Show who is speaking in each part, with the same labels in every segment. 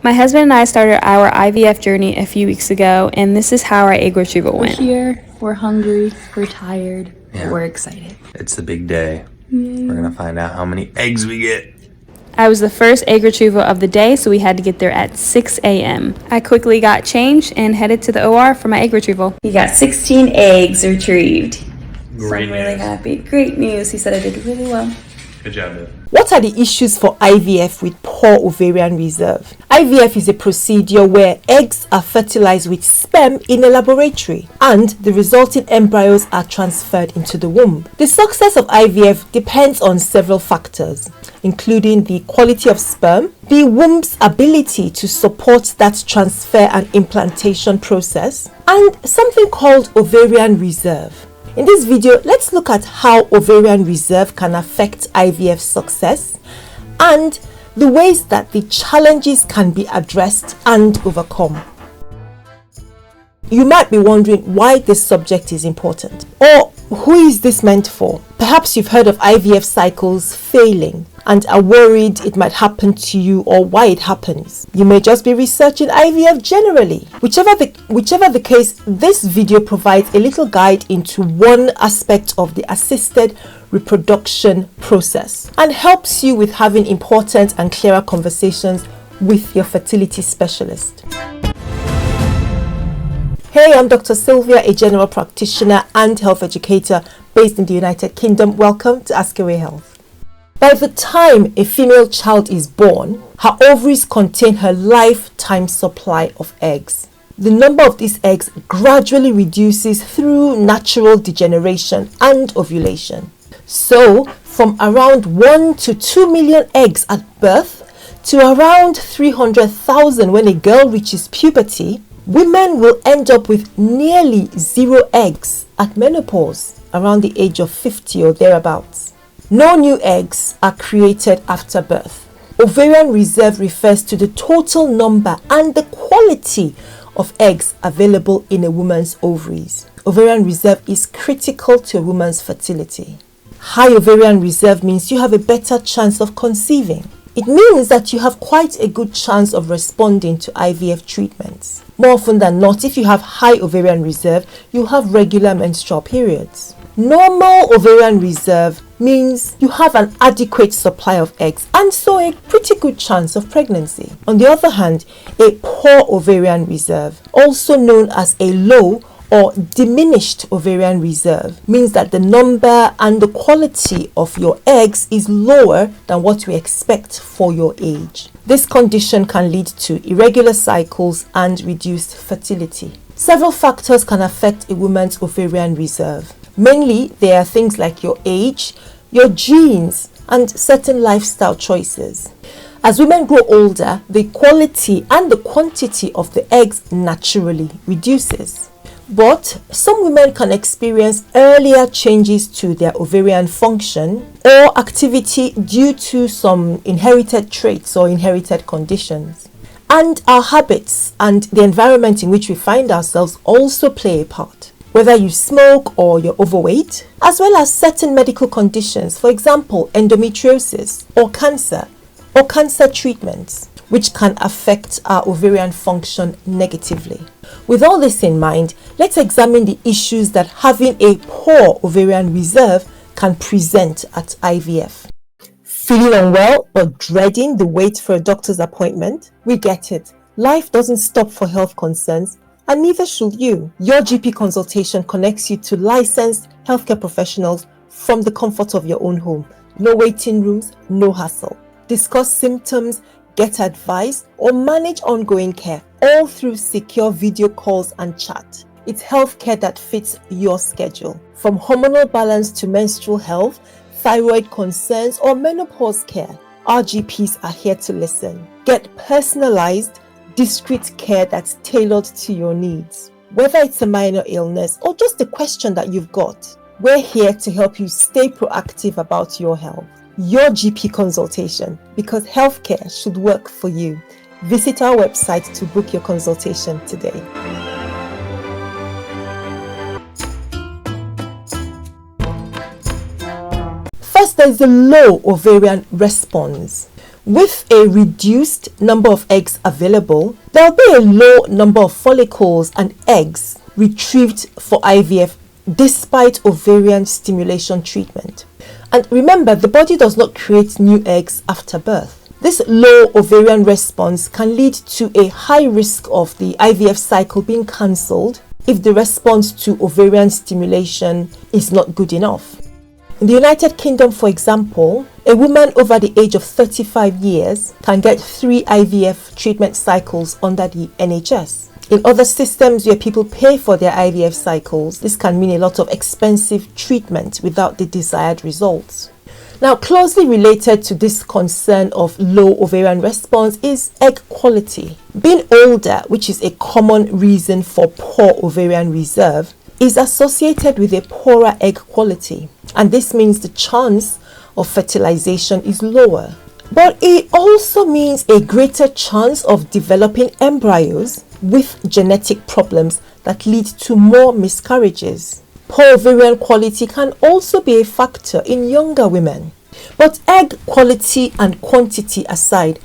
Speaker 1: My husband and I started our IVF journey a few weeks ago, and this is how our egg retrieval went.
Speaker 2: We're here, we're hungry, we're tired, but we're excited.
Speaker 3: It's the big day.
Speaker 2: Yay.
Speaker 3: We're gonna find out how many eggs we get.
Speaker 1: I was the first egg retrieval of the day, so we had to get there at 6 a.m. I quickly got changed and headed to the OR for my egg retrieval.
Speaker 2: He got 16 eggs retrieved.
Speaker 3: Great
Speaker 2: so I'm really
Speaker 3: news.
Speaker 2: happy. Great news. He said I did really well.
Speaker 3: Good job, Dave.
Speaker 4: What are the issues for IVF with poor ovarian reserve? IVF is a procedure where eggs are fertilized with sperm in a laboratory and the resulting embryos are transferred into the womb. The success of IVF depends on several factors, including the quality of sperm, the womb's ability to support that transfer and implantation process, and something called ovarian reserve. In this video, let's look at how ovarian reserve can affect IVF success and the ways that the challenges can be addressed and overcome. You might be wondering why this subject is important, or who is this meant for? Perhaps you've heard of IVF cycles failing and are worried it might happen to you or why it happens. You may just be researching IVF generally. Whichever the case, this video provides a little guide into one aspect of the assisted reproduction process and helps you with having important and clearer conversations with your fertility specialist. Hey, I'm Dr. Sylvia, a general practitioner and health educator based in the United Kingdom. Welcome to AskAwayHealth. By the time a female child is born, her ovaries contain her lifetime supply of eggs. The number of these eggs gradually reduces through natural degeneration and ovulation. So, from around 1 to 2 million eggs at birth to around 300,000 when a girl reaches puberty, women will end up with nearly 0 eggs at menopause around the age of 50 or thereabouts. No new eggs are created after birth. Ovarian reserve refers to the total number and the quality of eggs available in a woman's ovaries. Ovarian reserve is critical to a woman's fertility. High ovarian reserve means you have a better chance of conceiving. It means that you have quite a good chance of responding to IVF treatments. More often than not, if you have high ovarian reserve, you have regular menstrual periods. Normal ovarian reserve means you have an adequate supply of eggs and so a pretty good chance of pregnancy. On the other hand, a poor ovarian reserve, also known as a low or diminished ovarian reserve, means that the number and the quality of your eggs is lower than what we expect for your age. This condition can lead to irregular cycles and reduced fertility. Several factors can affect a woman's ovarian reserve. Mainly, there are things like your age, your genes, and certain lifestyle choices. As women grow older, the quality and the quantity of the eggs naturally reduces. But some women can experience earlier changes to their ovarian function or activity due to some inherited traits or inherited conditions. And our habits and the environment in which we find ourselves also play a part. Whether you smoke or you're overweight, as well as certain medical conditions, for example, endometriosis or cancer treatments, which can affect our ovarian function negatively. With all this in mind, let's examine the issues that having a poor ovarian reserve can present at IVF. Feeling unwell or dreading the wait for a doctor's appointment? We get it. Life doesn't stop for health concerns, and neither should you. Your GP consultation connects you to licensed healthcare professionals from the comfort of your own home. No waiting rooms, no hassle. Discuss symptoms, get advice, or manage ongoing care, all through secure video calls and chat. It's healthcare that fits your schedule. From hormonal balance to menstrual health, thyroid concerns, or menopause care, our GPs are here to listen. Get personalized, discreet care that's tailored to your needs. Whether it's a minor illness or just a question that you've got, we're here to help you stay proactive about your health. Your GP consultation, because healthcare should work for you. Visit our website to book your consultation today. First, there is the low ovarian response, With a reduced number of eggs available, there will be a low number of follicles and eggs retrieved for IVF despite ovarian stimulation treatment. And remember, the body does not create new eggs after birth. This low ovarian response can lead to a high risk of the IVF cycle being cancelled if the response to ovarian stimulation is not good enough. In the United Kingdom, for example, a woman over the age of 35 years can get 3 IVF treatment cycles under the NHS. In other systems where people pay for their IVF cycles, this can mean a lot of expensive treatment without the desired results. Now, closely related to this concern of low ovarian response is egg quality. Being older, which is a common reason for poor ovarian reserve, is associated with a poorer egg quality, and this means the chance of fertilization is lower. But it also means a greater chance of developing embryos with genetic problems that lead to more miscarriages. Poor ovarian quality can also be a factor in younger women. But egg quality and quantity aside,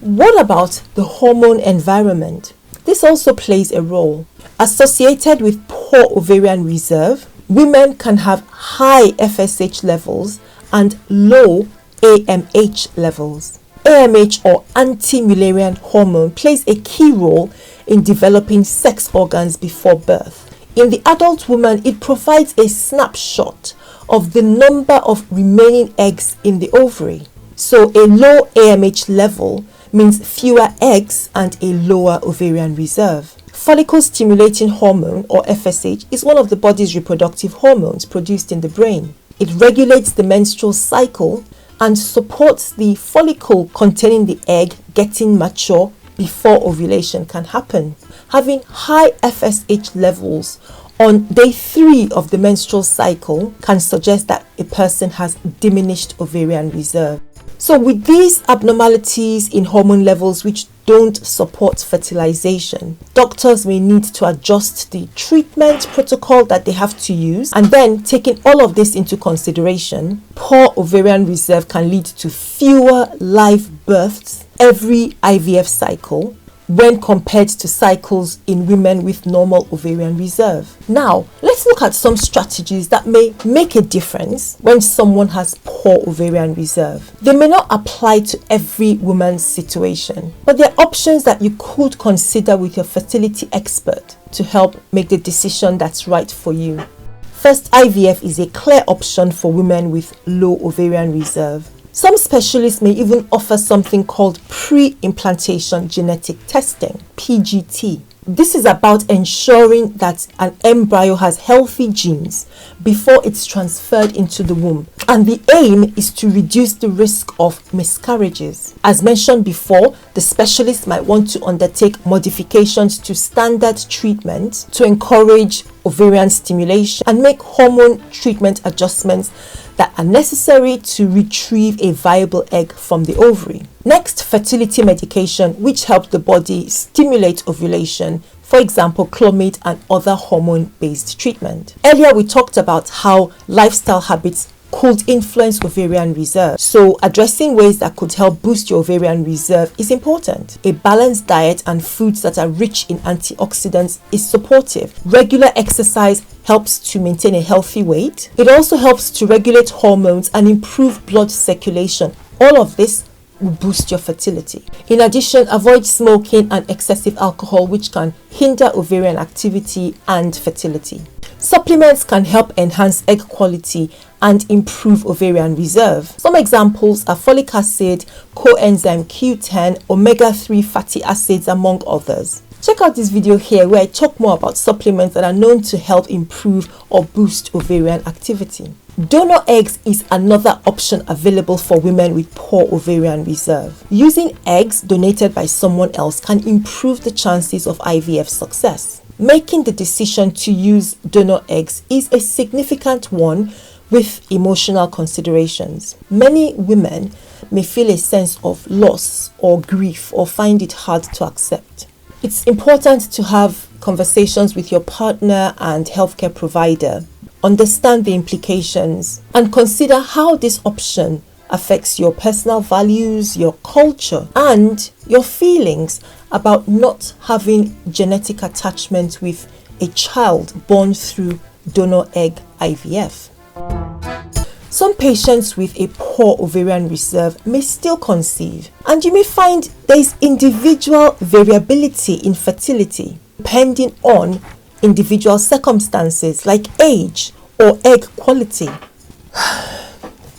Speaker 4: what about the hormone environment? This also plays a role. Associated with poor ovarian reserve, women can have high FSH levels and low AMH levels. AMH, or anti-Mullerian hormone, plays a key role in developing sex organs before birth. In the adult woman, it provides a snapshot of the number of remaining eggs in the ovary. So a low AMH level means fewer eggs and a lower ovarian reserve. Follicle stimulating hormone, or FSH, is one of the body's reproductive hormones produced in the brain. It regulates the menstrual cycle and supports the follicle containing the egg getting mature before ovulation can happen. Having high FSH levels on day 3 of the menstrual cycle can suggest that a person has diminished ovarian reserve. So with these abnormalities in hormone levels which don't support fertilization, doctors may need to adjust the treatment protocol that they have to use. And then, taking all of this into consideration, poor ovarian reserve can lead to fewer live births every IVF cycle when compared to cycles in women with normal ovarian reserve. Now, let's look at some strategies that may make a difference when someone has poor ovarian reserve. They may not apply to every woman's situation, but there are options that you could consider with your fertility expert to help make the decision that's right for you. First, IVF is a clear option for women with low ovarian reserve. Some specialists may even offer something called pre-implantation genetic testing, PGT. This is about ensuring that an embryo has healthy genes before it's transferred into the womb. And the aim is to reduce the risk of miscarriages. As mentioned before, the specialist might want to undertake modifications to standard treatment to encourage ovarian stimulation and make hormone treatment adjustments that are necessary to retrieve a viable egg from the ovary. Next, fertility medication, which help the body stimulate ovulation, for example, Clomid and other hormone-based treatment. Earlier, we talked about how lifestyle habits could influence ovarian reserve. So addressing ways that could help boost your ovarian reserve is important. A balanced diet and foods that are rich in antioxidants is supportive. Regular exercise helps to maintain a healthy weight. It also helps to regulate hormones and improve blood circulation. All of this will boost your fertility. In addition, avoid smoking and excessive alcohol, which can hinder ovarian activity and fertility. Supplements can help enhance egg quality and improve ovarian reserve. Some examples are folic acid, coenzyme Q10, omega-3 fatty acids, among others. Check out this video here where I talk more about supplements that are known to help improve or boost ovarian activity. Donor eggs is another option available for women with poor ovarian reserve. Using eggs donated by someone else can improve the chances of IVF success. Making the decision to use donor eggs is a significant one with emotional considerations. Many women may feel a sense of loss or grief or find it hard to accept. It's important to have conversations with your partner and healthcare provider, understand the implications, and consider how this option affects your personal values, your culture, and your feelings about not having genetic attachment with a child born through donor egg IVF. Some patients with a poor ovarian reserve may still conceive, and you may find there is individual variability in fertility depending on individual circumstances like age or egg quality.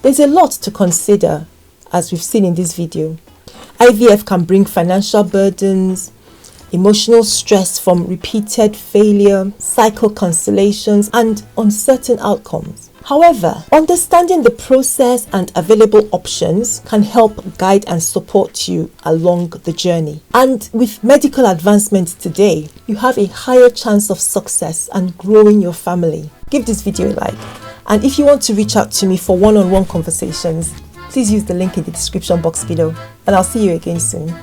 Speaker 4: There's a lot to consider, as we've seen in this video. IVF can bring financial burdens, emotional stress from repeated failure, cycle cancellations, and uncertain outcomes. However, understanding the process and available options can help guide and support you along the journey. And with medical advancements today, you have a higher chance of success and growing your family. Give this video a like. And if you want to reach out to me for one-on-one conversations, please use the link in the description box below. And I'll see you again soon.